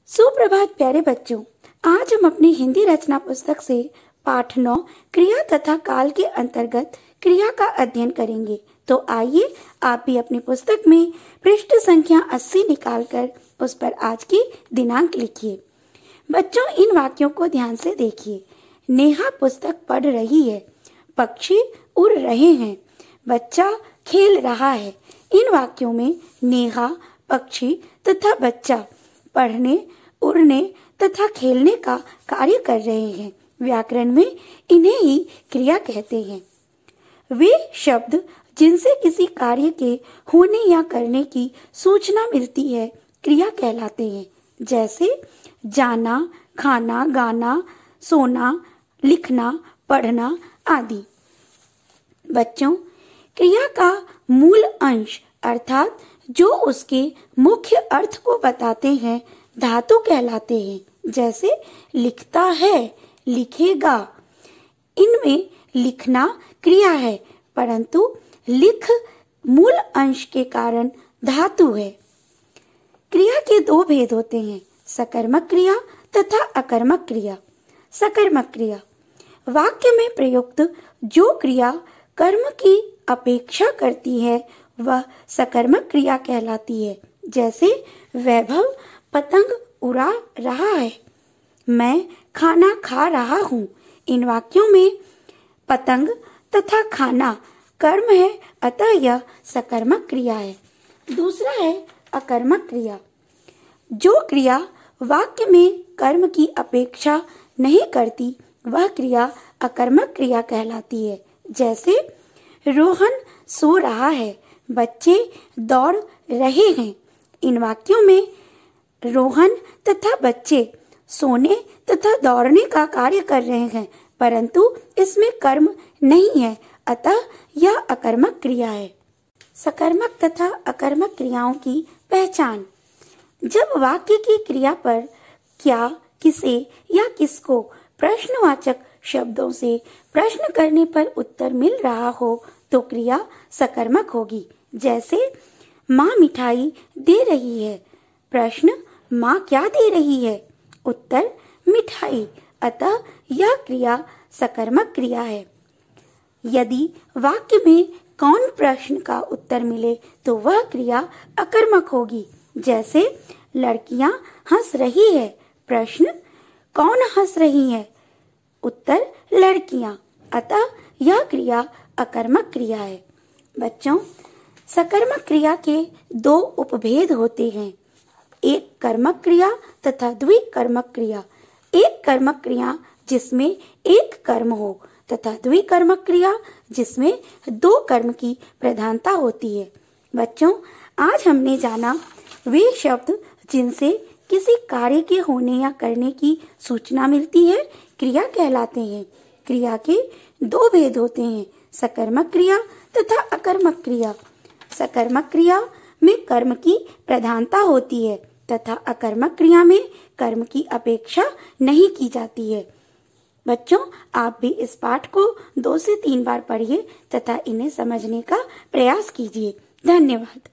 सुप्रभात प्यारे बच्चों, आज हम अपनी हिंदी रचना पुस्तक से पाठ 9 क्रिया तथा काल के अंतर्गत क्रिया का अध्ययन करेंगे। तो आइए आप भी अपनी पुस्तक में पृष्ठ संख्या 80 निकालकर उस पर आज की दिनांक लिखिए। बच्चों, इन वाक्यों को ध्यान से देखिए। नेहा पुस्तक पढ़ रही है, पक्षी उड़ रहे हैं, बच्चा खेल रहा है। इन वाक्यों में नेहा, पक्षी तथा बच्चा पढ़ने, उड़ने तथा खेलने का कार्य कर रहे हैं। व्याकरण में इन्हें ही क्रिया कहते हैं। वे शब्द जिनसे किसी कार्य के होने या करने की सूचना मिलती है क्रिया कहलाते हैं। जैसे जाना, खाना, गाना, सोना, लिखना, पढ़ना आदि। बच्चों, क्रिया का मूल अंश अर्थात जो उसके मुख्य अर्थ को बताते हैं धातु कहलाते हैं। जैसे लिखता है, लिखेगा। इनमें लिखना क्रिया है, परंतु लिख मूल अंश के कारण धातु है। क्रिया के दो भेद होते हैं, सकर्मक क्रिया तथा अकर्मक क्रिया। सकर्मक क्रिया वाक्य में प्रयुक्त जो क्रिया कर्म की अपेक्षा करती है वह सकर्मक क्रिया कहलाती है। जैसे वैभव पतंग उड़ा रहा है, मैं खाना खा रहा हूँ। इन वाक्यों में पतंग तथा खाना कर्म है, अतः यह सकर्मक क्रिया है। दूसरा है अकर्मक क्रिया। जो क्रिया वाक्य में कर्म की अपेक्षा नहीं करती वह क्रिया अकर्मक क्रिया कहलाती है। जैसे रोहन सो रहा है, बच्चे दौड़ रहे हैं। इन वाक्यों में रोहन तथा बच्चे सोने तथा दौड़ने का कार्य कर रहे हैं, परंतु इसमें कर्म नहीं है, अतः यह अकर्मक क्रिया है। सकर्मक तथा अकर्मक क्रियाओं की पहचान। जब वाक्य की क्रिया पर क्या, किसे या किसको प्रश्नवाचक शब्दों से प्रश्न करने पर उत्तर मिल रहा हो तो क्रिया सकर्मक होगी। जैसे माँ मिठाई दे रही है, प्रश्न माँ क्या दे रही है, उत्तर मिठाई, अतः यह क्रिया सकर्मक क्रिया है। यदि वाक्य में कौन प्रश्न का उत्तर मिले तो वह क्रिया अकर्मक होगी। जैसे लड़कियां हंस रही है, प्रश्न कौन हंस रही है, उत्तर लड़कियां, अतः यह क्रिया अकर्मक क्रिया है। बच्चों, सकर्मक क्रिया के दो उपभेद होते हैं, एक कर्मक क्रिया तथा द्विकर्मक क्रिया। एक कर्मक क्रिया जिसमें एक कर्म हो तथा द्विकर्मक क्रिया जिसमें दो कर्म की प्रधानता होती है। बच्चों, आज हमने जाना वे शब्द जिनसे किसी कार्य के होने या करने की सूचना मिलती है क्रिया कहलाते हैं। क्रिया के दो भेद होते हैं, सकर्मक क्रिया तथा अकर्मक क्रिया। सकर्मक क्रिया में कर्म की प्रधानता होती है तथा अकर्मक क्रिया में कर्म की अपेक्षा नहीं की जाती है। बच्चों, आप भी इस पाठ को 2 से 3 बार पढ़िए तथा इन्हें समझने का प्रयास कीजिए। धन्यवाद।